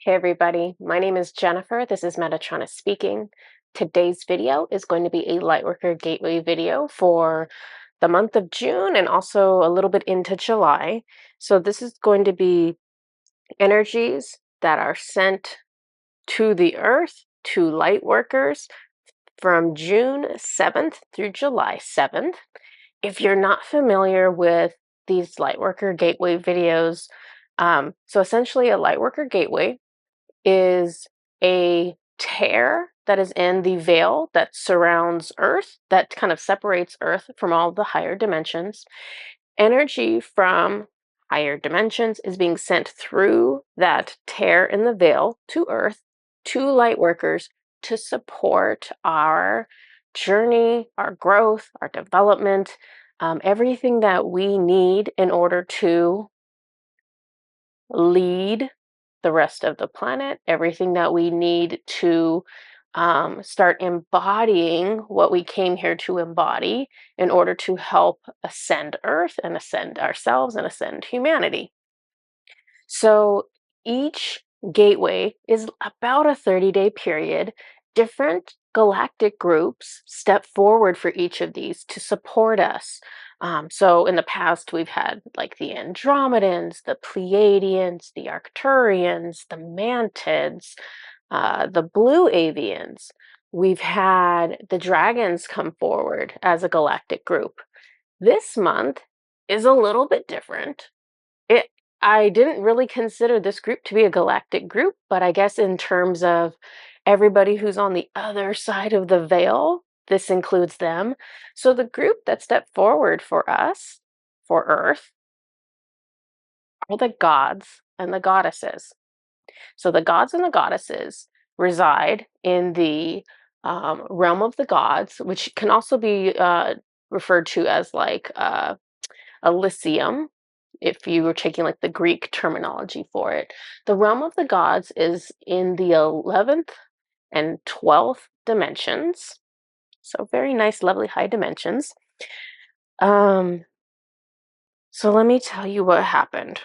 Hey everybody, my name is Jennifer. This is Metatron speaking. Today's video is going to be a Lightworker Gateway video for the month of June and also a little bit into July. So this is going to be energies that are sent to the Earth, to Lightworkers from June 7th through July 7th. If you're not familiar with these Lightworker Gateway videos, so essentially a Lightworker Gateway is a tear that is in the veil that surrounds Earth, that kind of separates Earth from all the higher dimensions. Energy from higher dimensions is being sent through that tear in the veil to Earth, to Lightworkers, to support our journey, our growth, our development, everything that we need in order to lead the rest of the planet, everything that we need to start embodying what we came here to embody in order to help ascend Earth and ascend ourselves and ascend humanity. So each gateway is about a 30-day period. Different galactic groups step forward for each of these to support us. So in the past, we've had like the Andromedans, the Pleiadians, the Arcturians, the Mantids, the Blue Avians. We've had the Dragons come forward as a galactic group. This month is a little bit different. I didn't really consider this group to be a galactic group, but I guess in terms of everybody who's on the other side of the veil, this includes them. So the group that stepped forward for us, for Earth, are the gods and the goddesses. So the gods and the goddesses reside in the realm of the gods, which can also be referred to as like Elysium, if you were taking like the Greek terminology for it. The realm of the gods is in the 11th and 12th dimensions. So very nice, lovely high dimensions. So let me tell you what happened.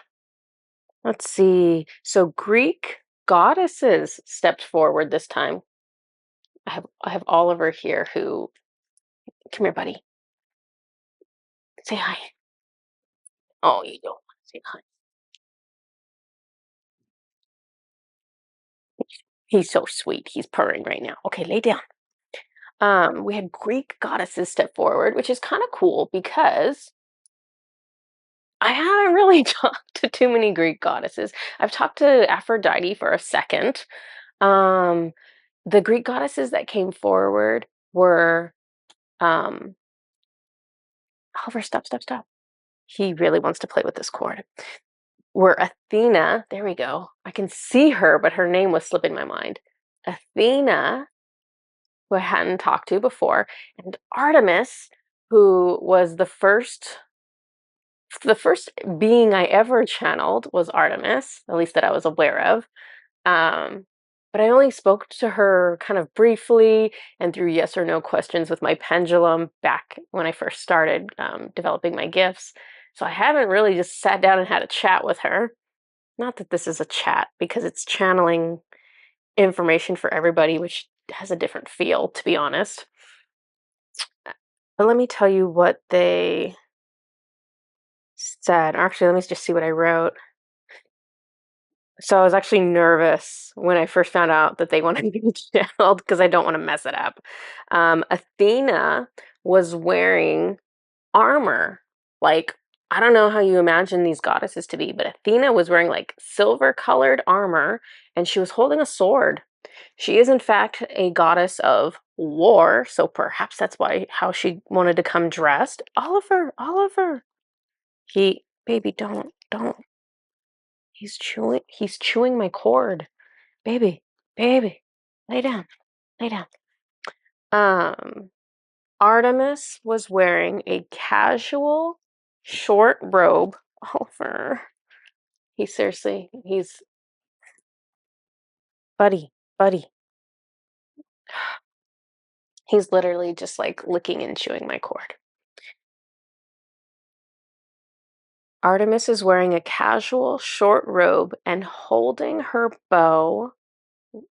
Let's see. So Greek goddesses stepped forward this time. I have Oliver here who, come here, buddy. Say hi. Oh, you don't want to say hi. He's so sweet. He's purring right now. Okay, lay down. We had Greek goddesses step forward, which is kind of cool because I haven't really talked to too many Greek goddesses. I've talked to Aphrodite for a second. Um, the Greek goddesses that came forward were Oliver, stop. He really wants to play with this cord. Were Athena, there we go. I can see her, but her name was slipping my mind. Athena, who I hadn't talked to before, and Artemis, who was the first being I ever channeled was Artemis, at least that I was aware of. But I only spoke to her kind of briefly and through yes or no questions with my pendulum back when I first started developing my gifts. So I haven't really just sat down and had a chat with her. Not that this is a chat, because it's channeling information for everybody, which has a different feel, to be honest. But let me tell you what they said. Actually, let me just see what I wrote. So I was actually nervous when I first found out that they wanted me to be channeled because I don't want to mess it up. Athena was wearing armor. Like, I don't know how you imagine these goddesses to be, but Athena was wearing like silver colored armor and she was holding a sword. She is in fact a goddess of war, so perhaps that's how she wanted to come dressed. Oliver. Baby, don't. He's chewing my cord. Baby, lay down. Artemis was wearing a casual short robe. Oliver. He's buddy. He's literally just like licking and chewing my cord. Artemis is wearing a casual short robe and holding her bow.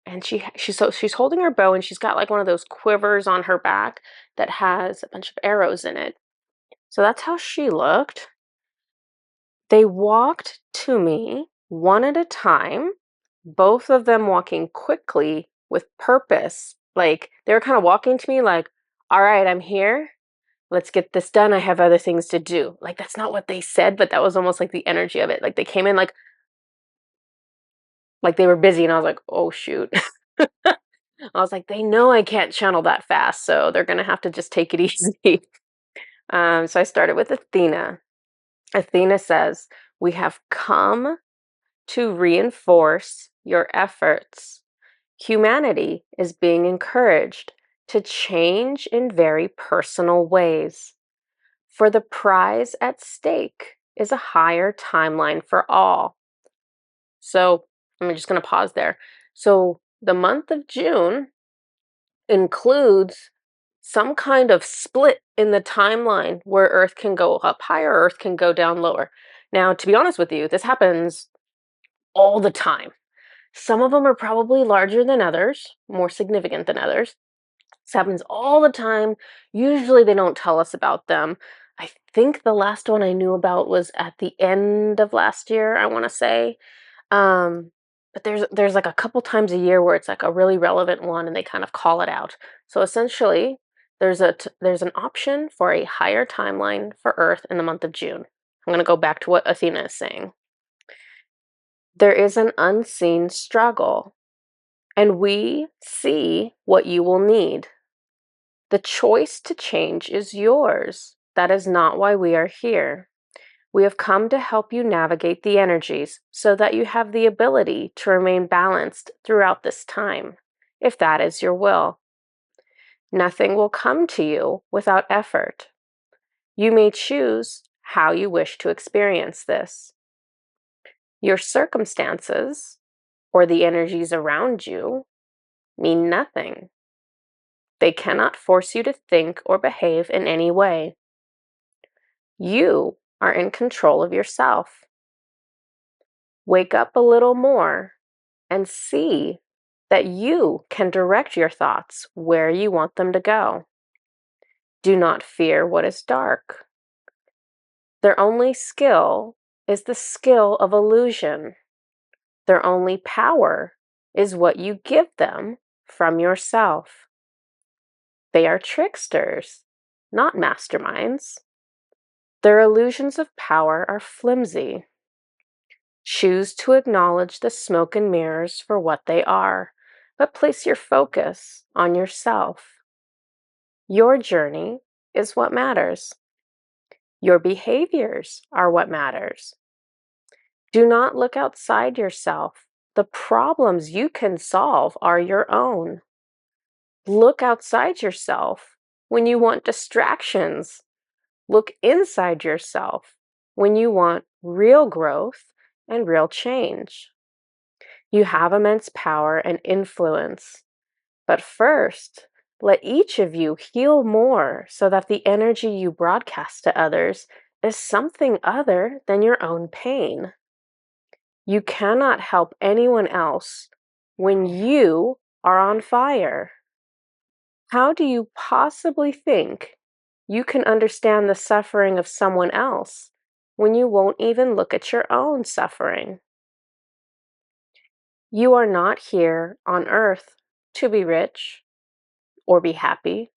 And she's holding her bow, and she's got like one of those quivers on her back that has a bunch of arrows in it. So that's how she looked. They walked to me one at a time, both of them walking quickly with purpose. Like they were kind of walking to me like, all right, I'm here. Let's get this done. I have other things to do. Like that's not what they said, but that was almost like the energy of it. Like they came in like they were busy, and I was like, oh shoot. I was like, they know I can't channel that fast, so they're gonna have to just take it easy. So I started with Athena. Athena says, we have come to reinforce your efforts. Humanity is being encouraged to change in very personal ways. For the prize at stake is a higher timeline for all. So I'm just going to pause there. So the month of June includes some kind of split in the timeline where Earth can go up higher, Earth can go down lower. Now, to be honest with you, this happens all the time. Some of them are probably larger than others, more significant than others. This happens all the time. Usually they don't tell us about them. I think the last one I knew about was at the end of last year, I want to say. But there's like a couple times a year where it's like a really relevant one and they kind of call it out. So essentially, there's an option for a higher timeline for Earth in the month of June. I'm going to go back to what Athena is saying. There is an unseen struggle, and we see what you will need. The choice to change is yours. That is not why we are here. We have come to help you navigate the energies so that you have the ability to remain balanced throughout this time, if that is your will. Nothing will come to you without effort. You may choose how you wish to experience this. Your circumstances, or the energies around you, mean nothing. They cannot force you to think or behave in any way. You are in control of yourself. Wake up a little more and see that you can direct your thoughts where you want them to go. Do not fear what is dark. Their only skill is the skill of illusion. Their only power is what you give them from yourself. They are tricksters, not masterminds. Their illusions of power are flimsy. Choose to acknowledge the smoke and mirrors for what they are, but place your focus on yourself. Your journey is what matters. Your behaviors are what matters. Do not look outside yourself. The problems you can solve are your own. Look outside yourself when you want distractions. Look inside yourself when you want real growth and real change. You have immense power and influence. But first, let each of you heal more so that the energy you broadcast to others is something other than your own pain. You cannot help anyone else when you are on fire. How do you possibly think you can understand the suffering of someone else when you won't even look at your own suffering? You are not here on earth to be rich or be happy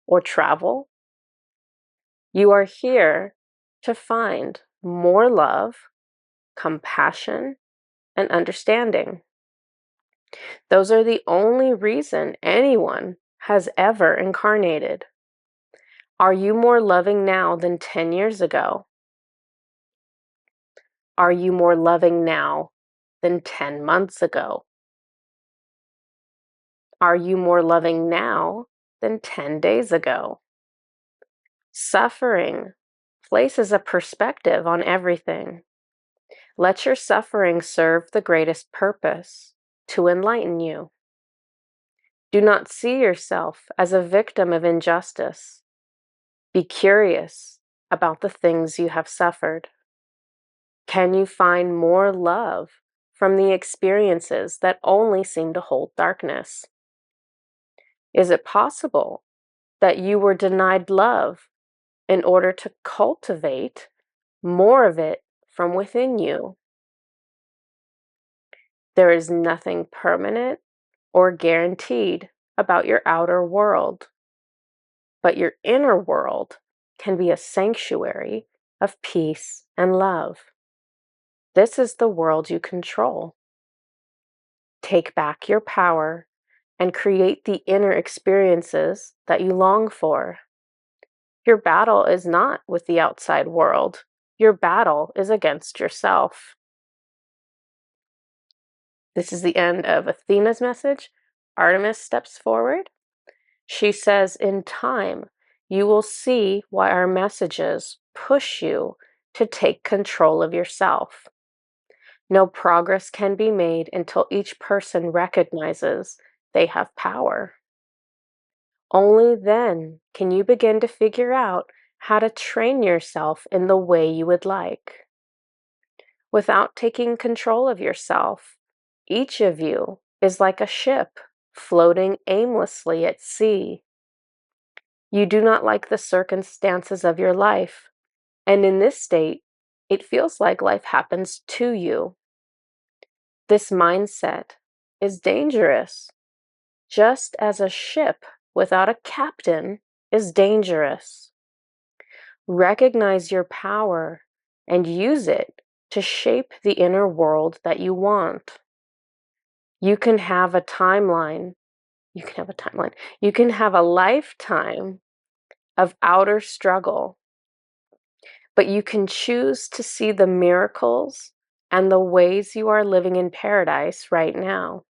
or travel. You are here to find more love, compassion, and understanding. Those are the only reason anyone has ever incarnated. Are you more loving now than 10 years ago? Are you more loving now than 10 months ago? Are you more loving now than 10 days ago? Suffering places a perspective on everything. Let your suffering serve the greatest purpose, to enlighten you. Do not see yourself as a victim of injustice. Be curious about the things you have suffered. Can you find more love from the experiences that only seem to hold darkness? Is it possible that you were denied love in order to cultivate more of it from within you? There is nothing permanent or guaranteed about your outer world, but your inner world can be a sanctuary of peace and love. This is the world you control. Take back your power and create the inner experiences that you long for. Your battle is not with the outside world. Your battle is against yourself. This is the end of Athena's message. Artemis steps forward. She says, in time, you will see why our messages push you to take control of yourself. No progress can be made until each person recognizes they have power. Only then can you begin to figure out how to train yourself in the way you would like. Without taking control of yourself, each of you is like a ship floating aimlessly at sea. You do not like the circumstances of your life, and in this state, it feels like life happens to you. This mindset is dangerous, just as a ship without a captain is dangerous. Recognize your power and use it to shape the inner world that you want. You can have a timeline. You can have a lifetime of outer struggle, but you can choose to see the miracles and the ways you are living in paradise right now.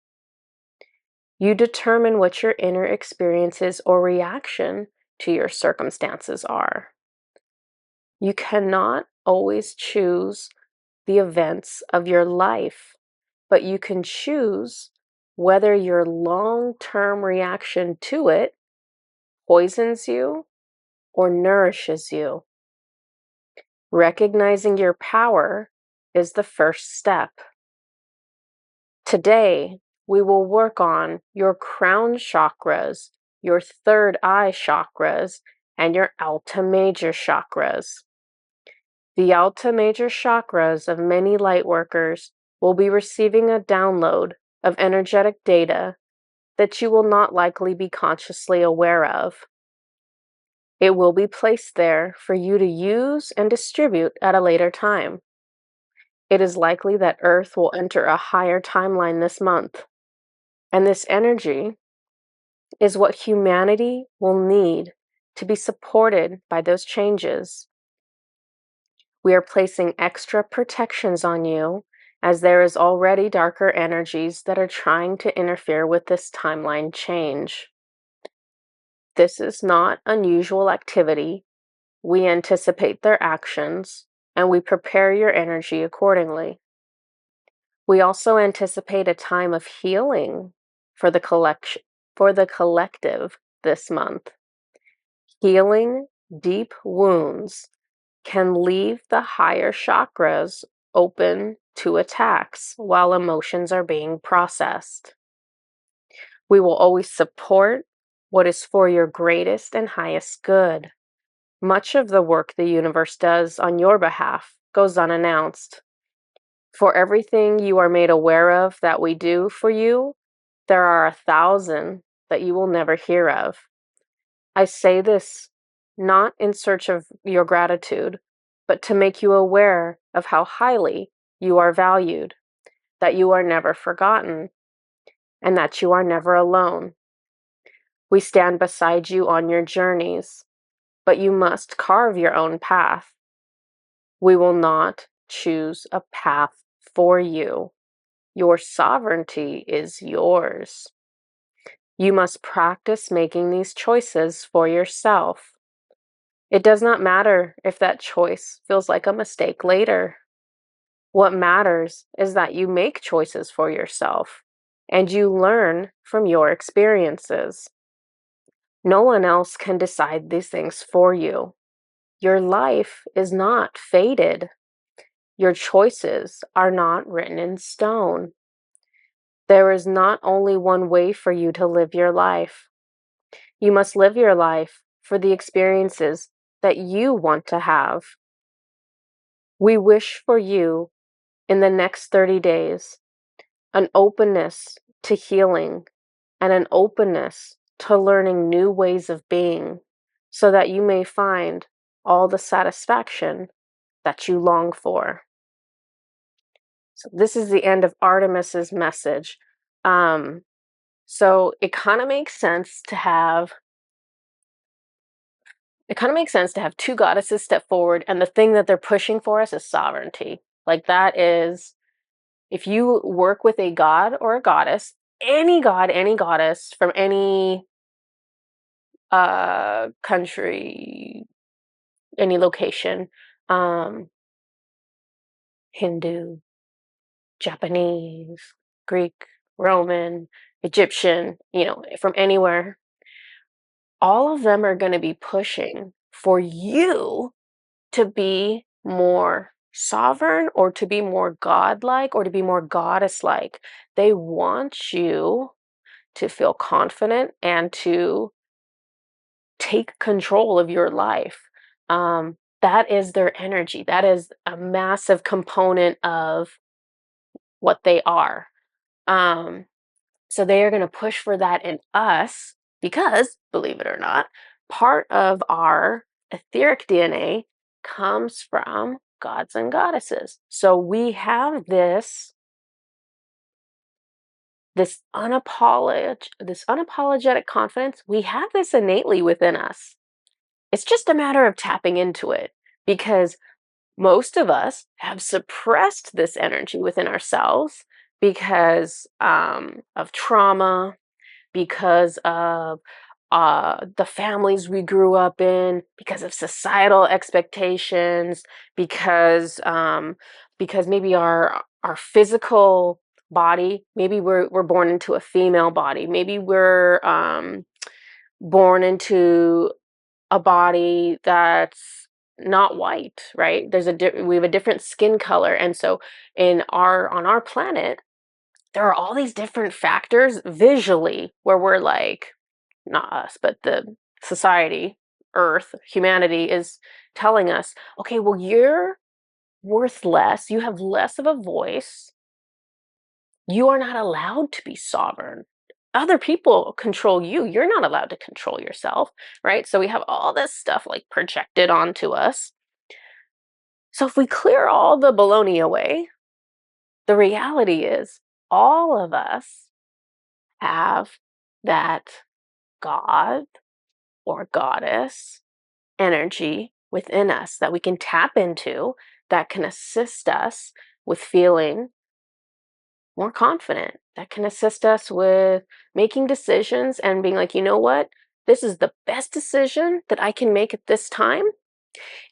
You determine what your inner experiences or reaction to your circumstances are. You cannot always choose the events of your life, but you can choose whether your long-term reaction to it poisons you or nourishes you. Recognizing your power is the first step. Today, we will work on your crown chakras, your third eye chakras, and your Alta major chakras. The Alta major chakras of many lightworkers will be receiving a download of energetic data that you will not likely be consciously aware of. It will be placed there for you to use and distribute at a later time. It is likely that Earth will enter a higher timeline this month, and this energy is what humanity will need to be supported by those changes. We are placing extra protections on you as there is already darker energies that are trying to interfere with this timeline change. This is not unusual activity. We anticipate their actions, and we prepare your energy accordingly. We also anticipate a time of healing for the collective this month. Healing deep wounds can leave the higher chakras open to attacks while emotions are being processed. We will always support what is for your greatest and highest good. Much of the work the universe does on your behalf goes unannounced. For everything you are made aware of that we do for you, there are 1,000 that you will never hear of. I say this not in search of your gratitude, but to make you aware of how highly you are valued, that you are never forgotten, and that you are never alone. We stand beside you on your journeys, but you must carve your own path. We will not choose a path for you. Your sovereignty is yours. You must practice making these choices for yourself. It does not matter if that choice feels like a mistake later. What matters is that you make choices for yourself and you learn from your experiences. No one else can decide these things for you. Your life is not fated. Your choices are not written in stone. There is not only one way for you to live your life. You must live your life for the experiences that you want to have. We wish for you in the next 30 days an openness to healing and an openness to learning new ways of being so that you may find all the satisfaction that you long for. So this is the end of Artemis's message. So it kind of makes sense to have two goddesses step forward, and the thing that they're pushing for us is sovereignty. Like, that is, if you work with a god or a goddess, any god, any goddess from any country, any location, Hindu, Japanese, Greek, Roman, Egyptian, from anywhere, all of them are going to be pushing for you to be more sovereign or to be more godlike or to be more goddess-like. They want you to feel confident and to take control of your life. That is their energy. That is a massive component of what they are. So they are going to push for that in us because, believe it or not, part of our etheric DNA comes from gods and goddesses. So we have this unapologetic confidence. We have this innately within us. It's just a matter of tapping into it, because most of us have suppressed this energy within ourselves because of trauma, because of the families we grew up in, because of societal expectations, because maybe our physical body, maybe we're born into a female body, maybe we're born into a body that's not white, right? We have a different skin color, and so on our planet, there are all these different factors visually where we're like, not us, but the society, Earth, humanity is telling us, okay, well, you're worth less, you have less of a voice, you are not allowed to be sovereign. Other people control you. You're not allowed to control yourself, right? So we have all this stuff like projected onto us. So if we clear all the baloney away, the reality is all of us have that god or goddess energy within us that we can tap into, that can assist us with feeling more confident, that can assist us with making decisions and being like, you know what? This is the best decision that I can make at this time.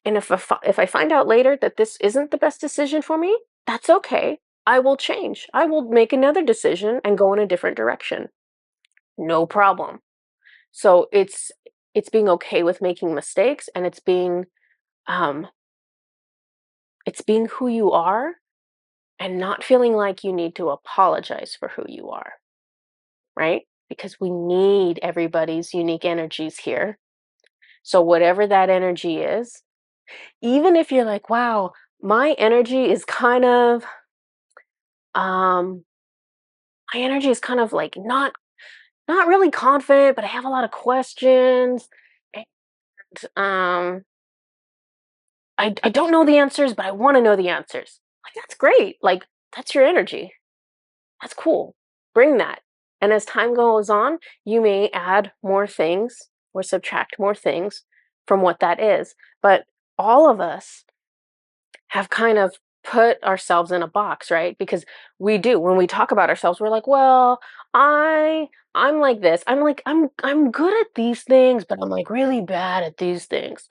And if I find out later that this isn't the best decision for me, that's okay. I will change. I will make another decision and go in a different direction. No problem. So it's being okay with making mistakes, and it's being who you are and not feeling like you need to apologize for who you are, right? Because we need everybody's unique energies here. So whatever that energy is, even if you're like, wow, my energy is kind of like not really confident, but I have a lot of questions, and I don't know the answers, but I want to know the answers. Like, that's great. Like, that's your energy. That's cool. Bring that. And as time goes on, you may add more things or subtract more things from what that is. But all of us have kind of put ourselves in a box, right? Because we do. When we talk about ourselves, we're like, well, I'm like this. I'm good at these things, but I'm like really bad at these things.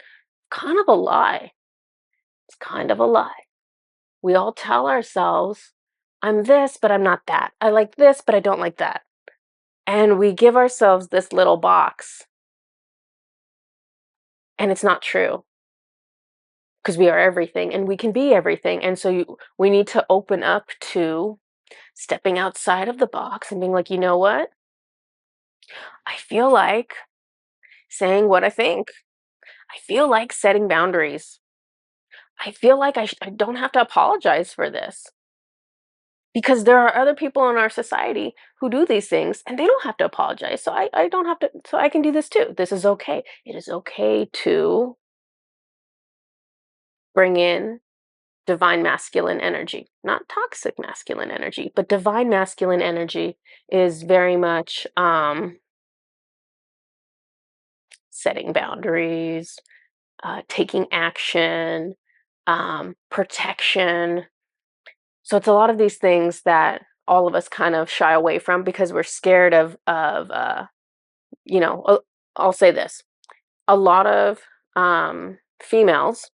Kind of a lie. It's kind of a lie. We all tell ourselves, I'm this, but I'm not that. I like this, but I don't like that. And we give ourselves this little box. And it's not true. because we are everything and we can be everything. And so we need to open up to stepping outside of the box and being like, you know what? I feel like saying what I think. I feel like setting boundaries. I feel like I don't have to apologize for this because there are other people in our society who do these things and they don't have to apologize. So I don't have to, so I can do this too. This is okay. It is okay to bring in divine masculine energy, not toxic masculine energy, but divine masculine energy is very much setting boundaries, taking action, protection. So it's a lot of these things that all of us kind of shy away from because we're scared of you know, I'll say this. A lot of females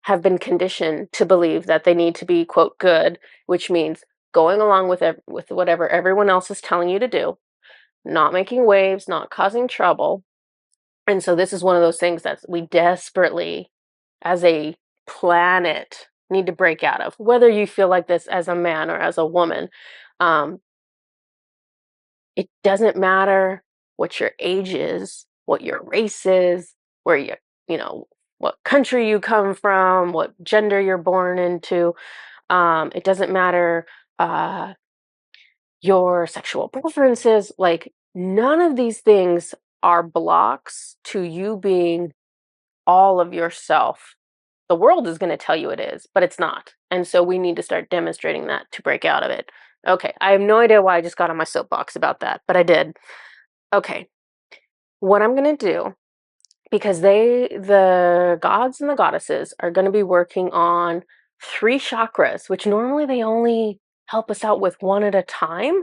have been conditioned to believe that they need to be quote good, which means going along with whatever everyone else is telling you to do, not making waves, not causing trouble. And so this is one of those things that we desperately, as a planet, need to break out of. Whether you feel like this as a man or as a woman, um, it doesn't matter what your age is, what your race is, where you know, what country you come from, what gender you're born into. It doesn't matter uh, your sexual preferences. Like, none of these things are blocks to you being all of yourself. The world is going to tell you it is, but it's not. And so we need to start demonstrating that to break out of it. Okay, I have no idea why I just got on my soapbox about that, but I did. Okay, what I'm going to do, because the gods and the goddesses are going to be working on 3 chakras, which normally they only help us out with one at a time.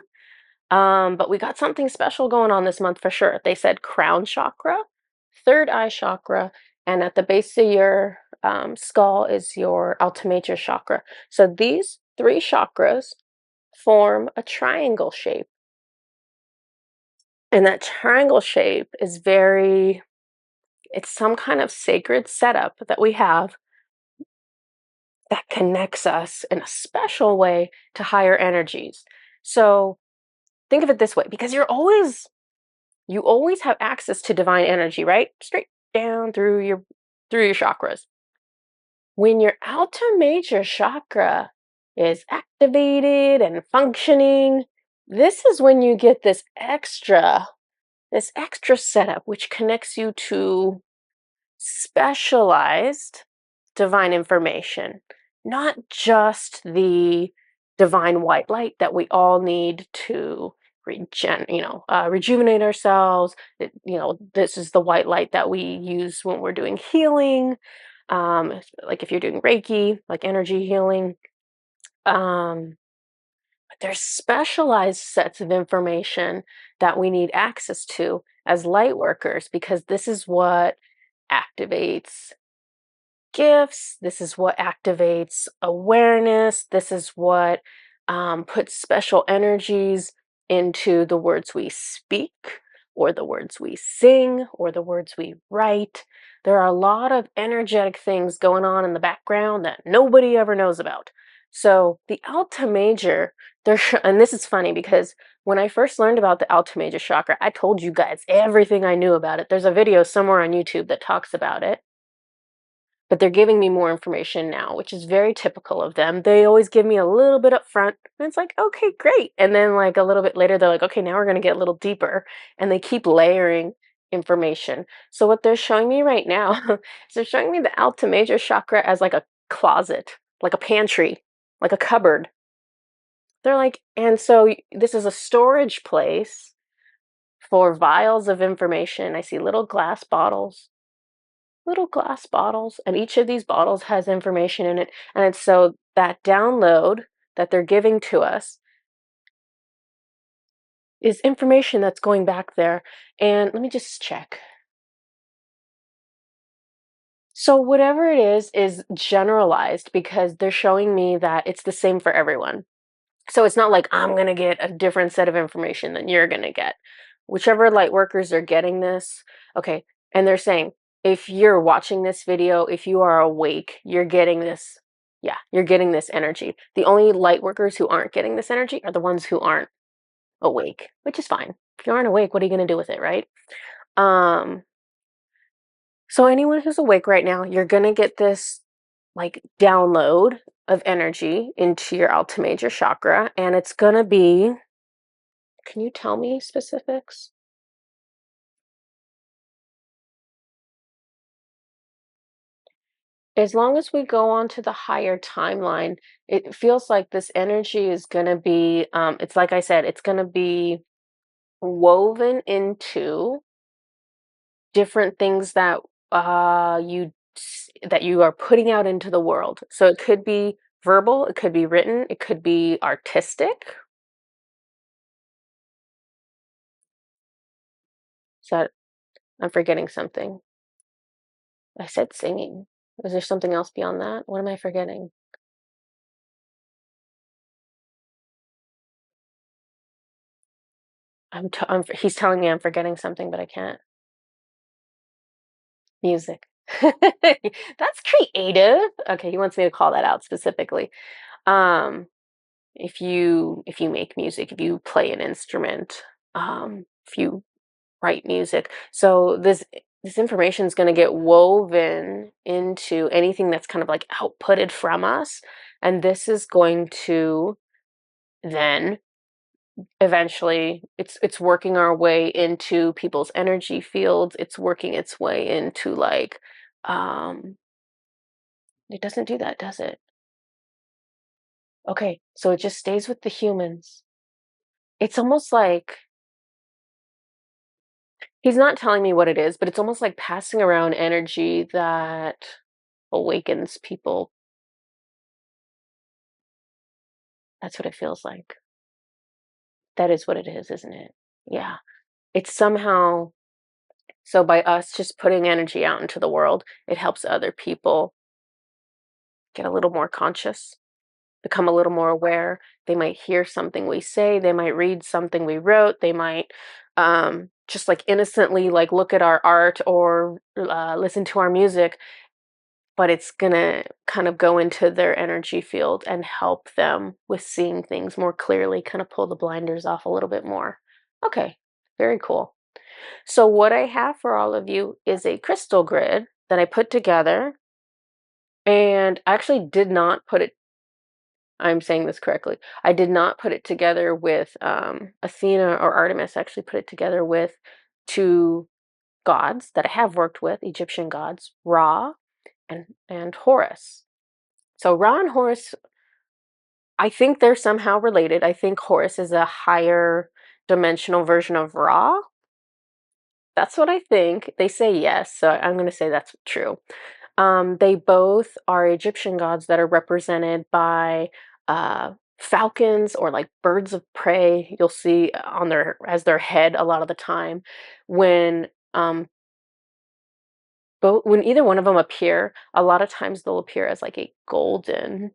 But we got something special going on this month for sure. They said crown chakra, third eye chakra, and at the base of your skull is your ultimator chakra. So these 3 chakras form a triangle shape. And that triangle shape is it's some kind of sacred setup that we have that connects us in a special way to higher energies. So think of it this way, because you always have access to divine energy, right? Straight down through your chakras. When your outer major chakra is activated and functioning, this is when you get this extra setup which connects you to specialized divine information, not just the divine white light that we all need to rejuvenate ourselves. This is the white light that we use when we're doing healing, like if you're doing Reiki, like energy healing. But there's specialized sets of information that we need access to as light workers, because this is what activates gifts. This is what activates awareness. This is what puts special energies into the words we speak, or the words we sing, or the words we write. There are a lot of energetic things going on in the background that nobody ever knows about. So the Alta Major, and this is funny because when I first learned about the Alta Major chakra, I told you guys everything I knew about it. There's a video somewhere on YouTube that talks about it. But they're giving me more information now, which is very typical of them. They always give me a little bit up front, and it's like, okay, great. And then, like, a little bit later, they're like, okay, now we're going to get a little deeper. And they keep layering information. So, what they're showing me right now is they're showing me the Alta Major chakra as like a closet, like a pantry, like a cupboard. They're like, and so this is a storage place for vials of information. I see little glass bottles, and each of these bottles has information in it. And it's so that download that they're giving to us is information that's going back there. And let me just check. So whatever it is generalized, because they're showing me that it's the same for everyone. So it's not like I'm going to get a different set of information than you're going to get. Whichever light workers are getting this, okay, and they're saying if you're watching this video, if you are awake, you're getting this. Yeah, you're getting this energy. The only light workers who aren't getting this energy are the ones who aren't awake, which is fine. If you aren't awake, what are you going to do with it, right? Um, so anyone who's awake right now, you're going to get this like download of energy into your Altim major chakra, and it's going to be, can you tell me specifics? As long as we go on to the higher timeline, it feels like this energy is going to be, it's like I said, it's going to be woven into different things that that you are putting out into the world. So it could be verbal, it could be written, it could be artistic. So I'm forgetting something. I said singing. Is there something else beyond that? What am I forgetting? He's telling me I'm forgetting something, but I can't. Music. That's creative. Okay, he wants me to call that out specifically. Um, if you make music, if you play an instrument, if you write music, so this information is going to get woven into anything that's kind of like outputted from us, and this is going to then eventually it's working our way into people's energy fields. It's working its way into like um it doesn't do that, does it? Okay, so it just stays with the humans. It's almost like he's not telling me what it is, but it's almost like passing around energy that awakens people. That's what it feels like. That is what it is, isn't it? Yeah. It's somehow, so by us just putting energy out into the world, it helps other people get a little more conscious, become a little more aware. They might hear something we say, they might read something we wrote, they might just like innocently like look at our art or listen to our music, but it's gonna kind of go into their energy field and help them with seeing things more clearly, kind of pull the blinders off a little bit more. Okay, very cool. So what I have for all of you is a crystal grid that I put together, and I actually did not put it, I'm saying this correctly, I did not put it together with Athena or Artemis. I actually put it together with two gods that I have worked with, Egyptian gods, Ra and Horus. So Ra and Horus, I think they're somehow related. I think Horus is a higher dimensional version of Ra. That's what I think. They say yes, so I'm going to say that's true. They both are Egyptian gods that are represented by falcons or like birds of prey. You'll see on their as their head a lot of the time when both when either one of them appear. A lot of times they'll appear as like a golden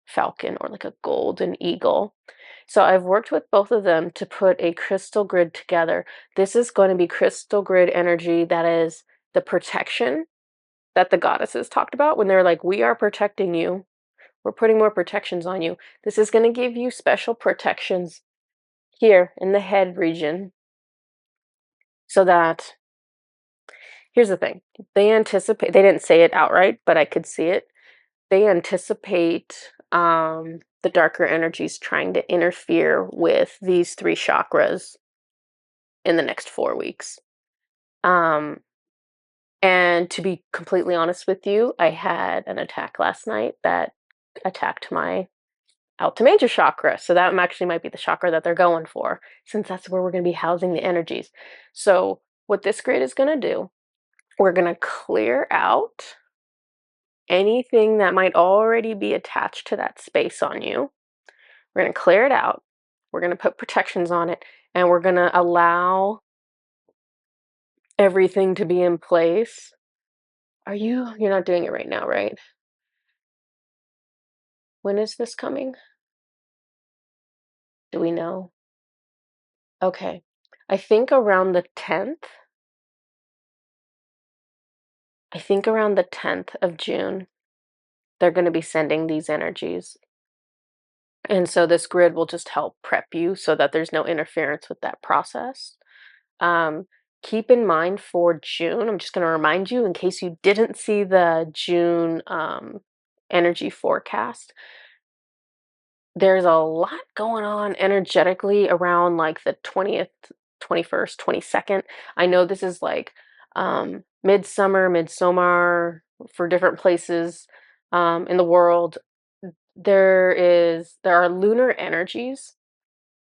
falcon or like a golden eagle. So I've worked with both of them to put a crystal grid together. This is going to be crystal grid energy that is the protection that the goddesses talked about when they're like, we are protecting you. We're putting more protections on you. This is going to give you special protections here in the head region so that, here's the thing. They didn't say it outright, but I could see it. They anticipate the darker energies trying to interfere with these three chakras in the next 4 weeks. Um, and to be completely honest with you, I had an attack last night that attacked my Altim major chakra. So that actually might be the chakra that they're going for, since that's where we're going to be housing the energies. So what this grid is going to do, we're going to clear out anything that might already be attached to that space on you. We're going to clear it out. We're going to put protections on it, and we're going to allow everything to be in place. You're not doing it right now, right? When is this coming? Do we know? Okay. I think around the 10th. I think around the 10th of June, they're going to be sending these energies. And so this grid will just help prep you so that there's no interference with that process. Um, Keep in mind for June, I'm just going to remind you in case you didn't see the June energy forecast, there's a lot going on energetically around like the 20th, 21st, 22nd. I know this is like midsummer, midsummer for different places in the world. There are lunar energies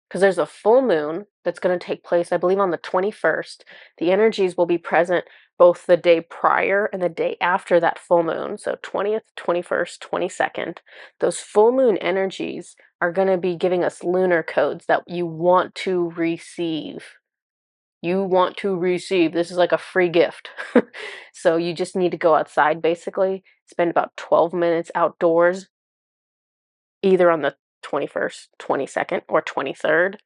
because there's a full moon that's going to take place, I believe, on the 21st. The energies will be present both the day prior and the day after that full moon. So 20th, 21st, 22nd. Those full moon energies are going to be giving us lunar codes that you want to receive. You want to receive. This is like a free gift. So you just need to go outside basically, spend about 12 minutes outdoors, either on the 21st, 22nd, or 23rd.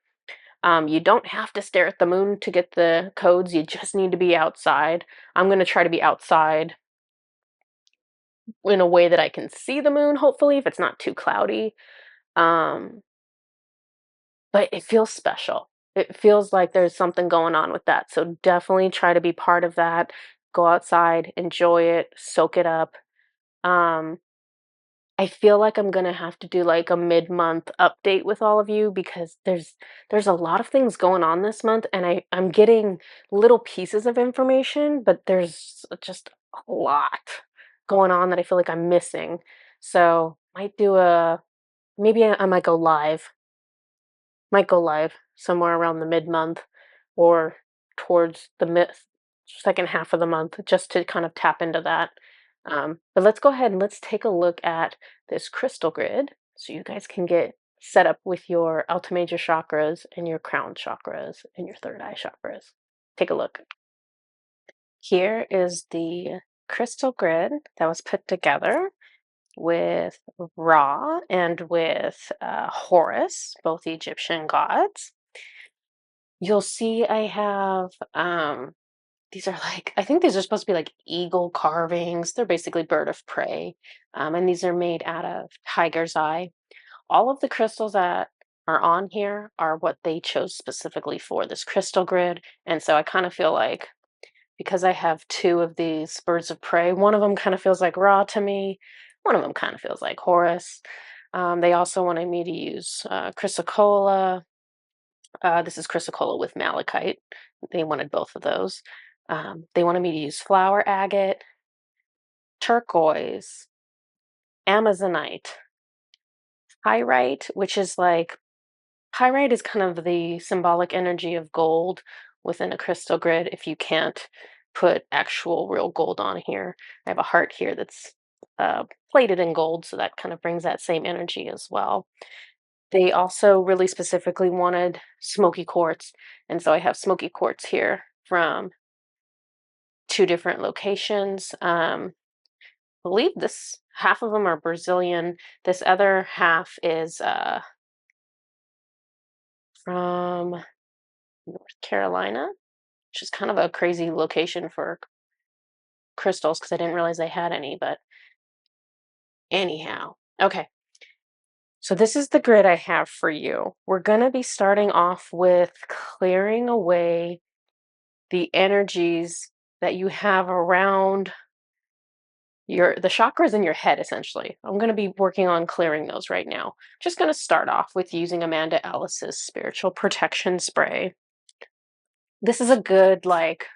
You don't have to stare at the moon to get the codes. You just need to be outside. I'm going to try to be outside in a way that I can see the moon, hopefully, if it's not too cloudy. Um, but it feels special. It feels like there's something going on with that. So definitely try to be part of that. Go outside, enjoy it, soak it up. Um, I feel like I'm gonna have to do like a mid-month update with all of you because there's a lot of things going on this month and I'm getting little pieces of information, but there's just a lot going on that I feel like I'm missing. So might do a maybe I might go live somewhere around the mid-month or towards the second half of the month just to kind of tap into that. But let's go ahead and let's take a look at this crystal grid so you guys can get set up with your Alta Major chakras and your crown chakras and your third eye chakras. Take a look. Here is the crystal grid that was put together with Ra and with Horus, both Egyptian gods. You'll see I have these are like I think these are supposed to be like eagle carvings. They're basically bird of prey. And these are made out of tiger's eye. All of the crystals that are on here are what they chose specifically for this crystal grid. And so I kind of feel like because I have two of these birds of prey, one of them kind of feels like Ra to me, one of them kind of feels like Horus. They also wanted me to use chrysocolla. This is chrysocolla with malachite. They wanted both of those. They wanted me to use flower agate, turquoise, amazonite, pyrite, which is like pyrite is kind of the symbolic energy of gold within a crystal grid if you can't put actual real gold on here. I have a heart here that's plated in gold, so that kind of brings that same energy as well. They also really specifically wanted smoky quartz, and so I have smoky quartz here from two different locations. Believe this half of them are Brazilian. This other half is from North Carolina, which is kind of a crazy location for crystals because I didn't realize they had any. But anyhow, okay. So this is the grid I have for you. We're going to be starting off with clearing away the energies that you have around the chakras in your head, essentially. I'm going to be working on clearing those right now. Just going to start off with using Amanda Ellis's spiritual protection spray. This is a good like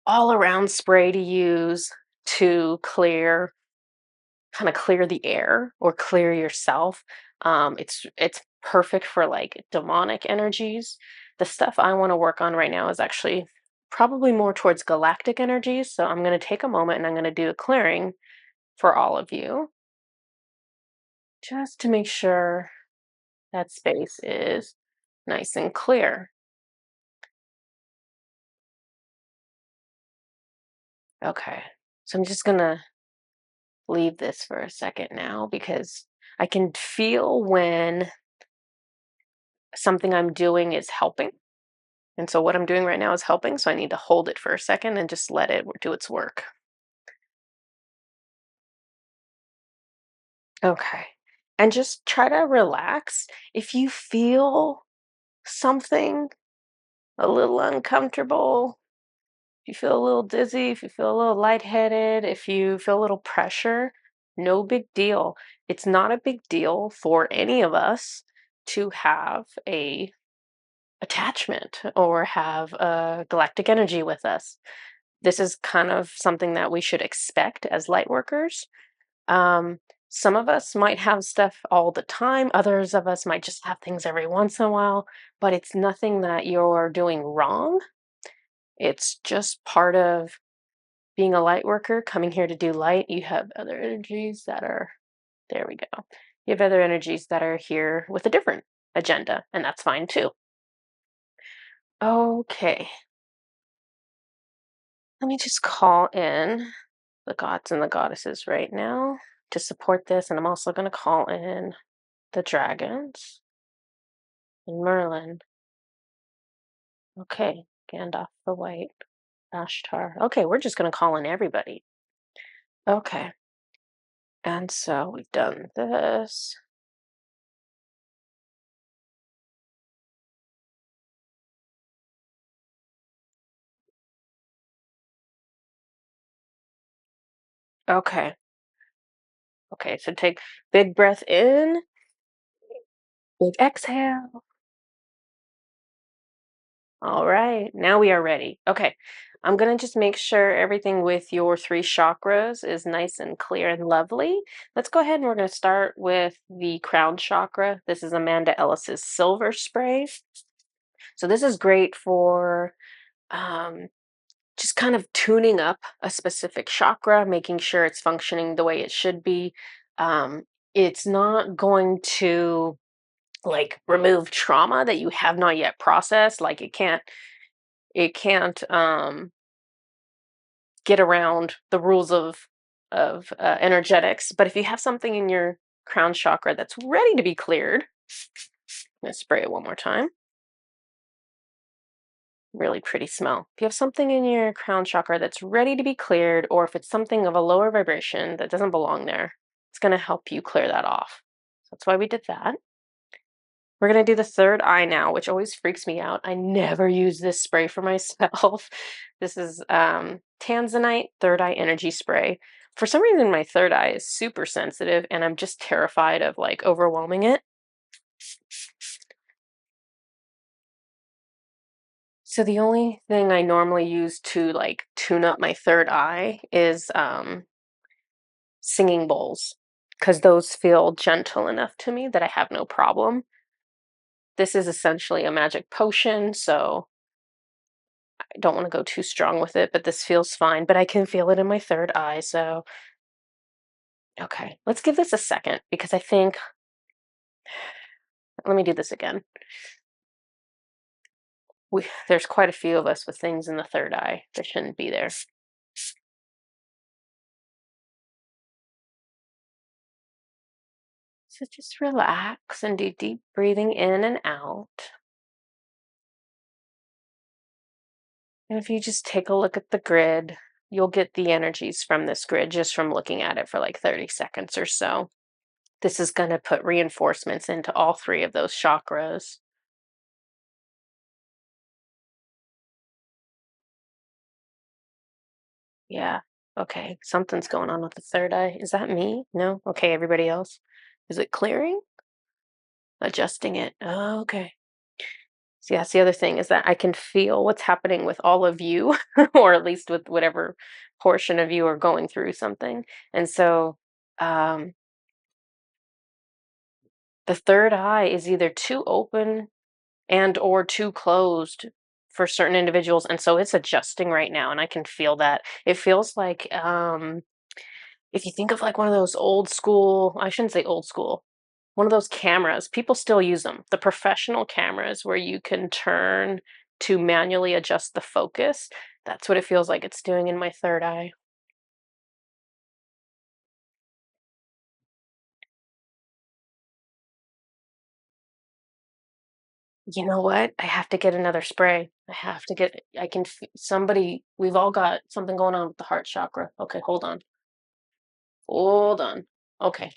all around spray to use to kind of clear the air or clear yourself. It's perfect for like demonic energies. The stuff I want to work on right now is actually probably more towards galactic energies. So I'm going to take a moment and I'm going to do a clearing for all of you just to make sure that space is nice and clear. Okay, so I'm just going to leave this for a second now because I can feel when something I'm doing is helping. And so what I'm doing right now is helping, so I need to hold it for a second and just let it do its work. Okay. And just try to relax. If you feel something a little uncomfortable, if you feel a little dizzy, if you feel a little lightheaded, if you feel a little pressure, no big deal. It's not a big deal for any of us to have a attachment or have a galactic energy with us. This is kind of something that we should expect as light workers. Um, some of us might have stuff all the time, others of us might just have things every once in a while, but it's nothing that you're doing wrong. It's just part of being a light worker, coming here to do light. You have other energies that are, there we go. You have other energies that are here with a different agenda, and that's fine too. Okay, let me just call in the gods and the goddesses right now to support this, and I'm also going to call in the dragons and Merlin. Okay, Gandalf the White, Ashtar. Okay, we're just going to call in everybody. Okay, and so we've done this. Okay, okay, so take big breath in, big exhale. All right, now we are ready. Okay, I'm gonna just make sure everything with your three chakras is nice and clear and lovely. Let's go ahead and we're gonna start with the crown chakra. This is Amanda Ellis's silver spray. So this is great for um, just kind of tuning up a specific chakra, making sure it's functioning the way it should be. Um, it's not going to like remove trauma that you have not yet processed. Like it can't get around the rules of energetics. But if you have something in your crown chakra that's ready to be cleared, let's spray it one more time. Really pretty smell. If you have something in your crown chakra that's ready to be cleared, or if it's something of a lower vibration that doesn't belong there, it's going to help you clear that off. So that's why we did that. We're going to do the third eye now, which always freaks me out. I never use this spray for myself. This is Tanzanite third eye energy spray. For some reason, my third eye is super sensitive, and I'm just terrified of like overwhelming it. So the only thing I normally use to like tune up my third eye is singing bowls, because those feel gentle enough to me that I have no problem. This is essentially a magic potion, so I don't want to go too strong with it, but this feels fine. But I can feel it in my third eye, so okay. Let's give this a second because I think, let me do this again. There's quite a few of us with things in the third eye that shouldn't be there. So just relax and do deep breathing in and out. And if you just take a look at the grid, you'll get the energies from this grid just from looking at it for like 30 seconds or so. This is going to put reinforcements into all three of those chakras. Yeah. Okay. Something's going on with the third eye. Is that me? No? Okay. Everybody else? Is it clearing? Adjusting it. Oh, okay. So, yeah, that's the other thing is that I can feel what's happening with all of you, or at least with whatever portion of you are going through something. And so, um, the third eye is either too open and or too closed for certain individuals, and so it's adjusting right now, and I can feel that. It feels like if you think of like one of those old school, I shouldn't say old school, one of those cameras, people still use them, the professional cameras where you can turn to manually adjust the focus. That's what it feels like it's doing in my third eye. You know what? I have to get another spray. I have to get, I can, somebody, we've all got something going on with the heart chakra. Okay, hold on. Hold on. Okay.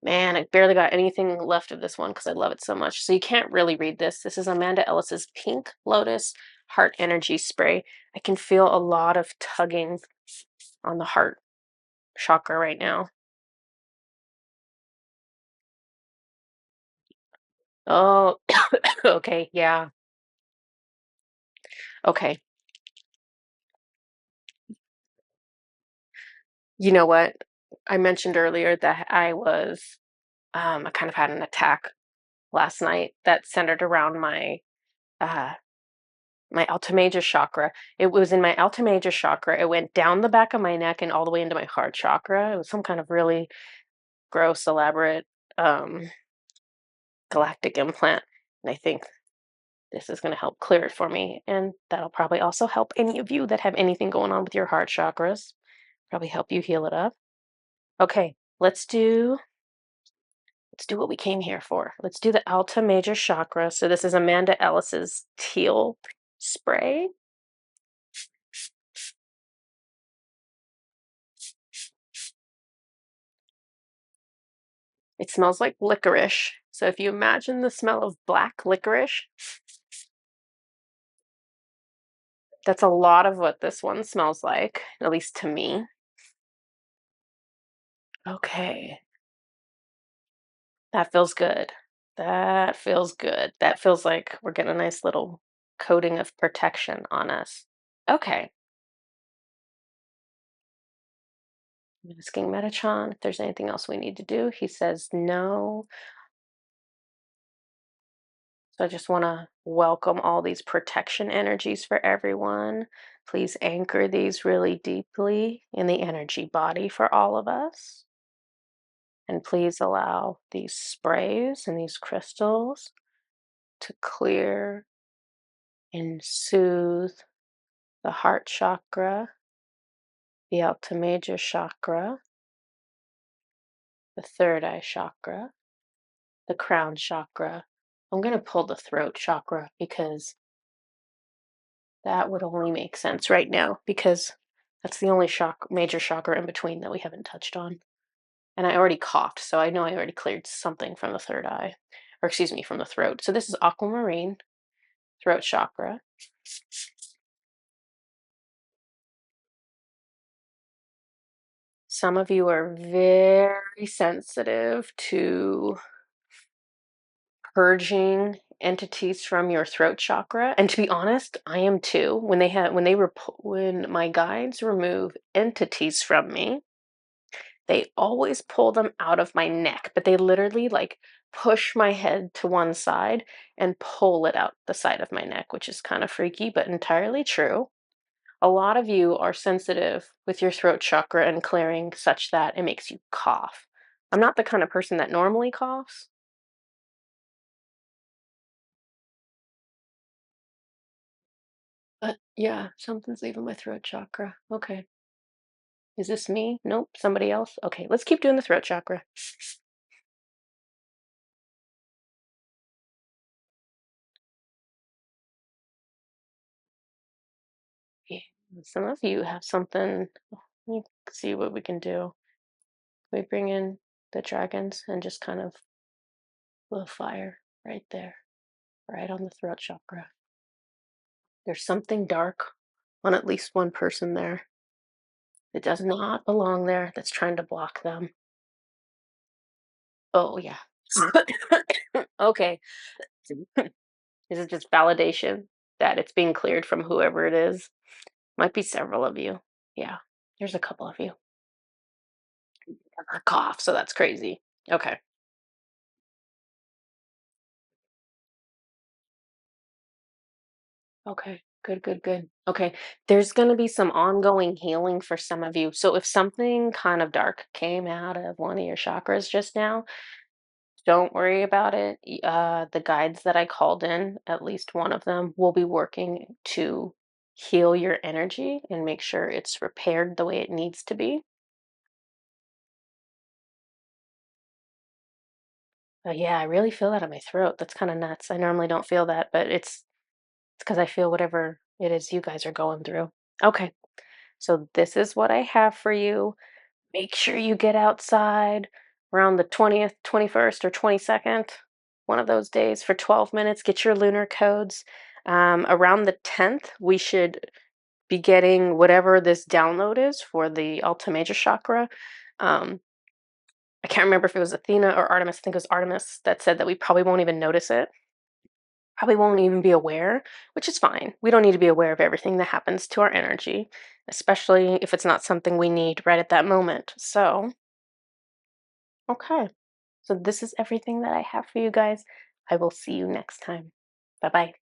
Man, I barely got anything left of this one because I love it so much. So you can't really read this. This is Amanda Ellis's Pink Lotus Heart Energy Spray. I can feel a lot of tugging on the heart chakra right now. Oh, okay, yeah. Okay. You know what? I mentioned earlier that I kind of had an attack last night that centered around uh, my Altimajor chakra. It was in my Altimajor chakra. It went down the back of my neck and all the way into my heart chakra. It was some kind of really gross, elaborate um, galactic implant. And I think this is going to help clear it for me. And that'll probably also help any of you that have anything going on with your heart chakras. Probably help you heal it up. Okay, let's do what we came here for. Let's do the Alta Major Chakra. So this is Amanda Ellis's teal spray. It smells like licorice. So if you imagine the smell of black licorice, that's a lot of what this one smells like, at least to me. Okay, that feels good. That feels good. That feels like we're getting a nice little coating of protection on us. Okay, I'm asking Metatron if there's anything else we need to do. He says no. So I just want to welcome all these protection energies for everyone. Please anchor these really deeply in the energy body for all of us. And please allow these sprays and these crystals to clear and soothe the heart chakra, the Ultimajor chakra, the third eye chakra, the crown chakra. I'm going to pull the throat chakra because that would only make sense right now because that's the only major chakra in between that we haven't touched on. And I already coughed, so I know I already cleared something from the third eye, or excuse me, from the throat. So this is aquamarine throat chakra. Some of you are very sensitive to purging entities from your throat chakra, and to be honest, I am too. When my guides remove entities from me, they always pull them out of my neck, but they literally like push my head to one side and pull it out the side of my neck, which is kind of freaky, but entirely true. A lot of you are sensitive with your throat chakra and clearing such that it makes you cough. I'm not the kind of person that normally coughs. But yeah, something's leaving my throat chakra. Okay. Is this me? Nope. Somebody else? Okay, let's keep doing the throat chakra. Yeah. Some of you have something. Let me see what we can do. We bring in the dragons and just kind of blow fire right there, right on the throat chakra. There's something dark on at least one person there. It does not belong there. That's trying to block them. Oh, yeah. Okay. Is it just validation that it's being cleared from whoever it is? Might be several of you. Yeah, there's a couple of you. A cough, so that's crazy. Okay. Okay. Good, good, good. Okay. There's going to be some ongoing healing for some of you. So if something kind of dark came out of one of your chakras just now, don't worry about it. The guides that I called in, at least one of them, will be working to heal your energy and make sure it's repaired the way it needs to be. Yeah, I really feel that in my throat. That's kind of nuts. I normally don't feel that, but it's because I feel whatever it is you guys are going through. Okay, so this is what I have for you. Make sure you get outside, around the 20th, 21st, or 22nd, one of those days for 12 minutes. Get your lunar codes. Around the 10th, we should be getting whatever this download is for the Alta Major Chakra. I can't remember if it was Athena or Artemis. I think it was Artemis that said that we probably won't even notice it. Probably won't even be aware, which is fine. We don't need to be aware of everything that happens to our energy, especially if it's not something we need right at that moment. So, okay. So this is everything that I have for you guys. I will see you next time. Bye bye.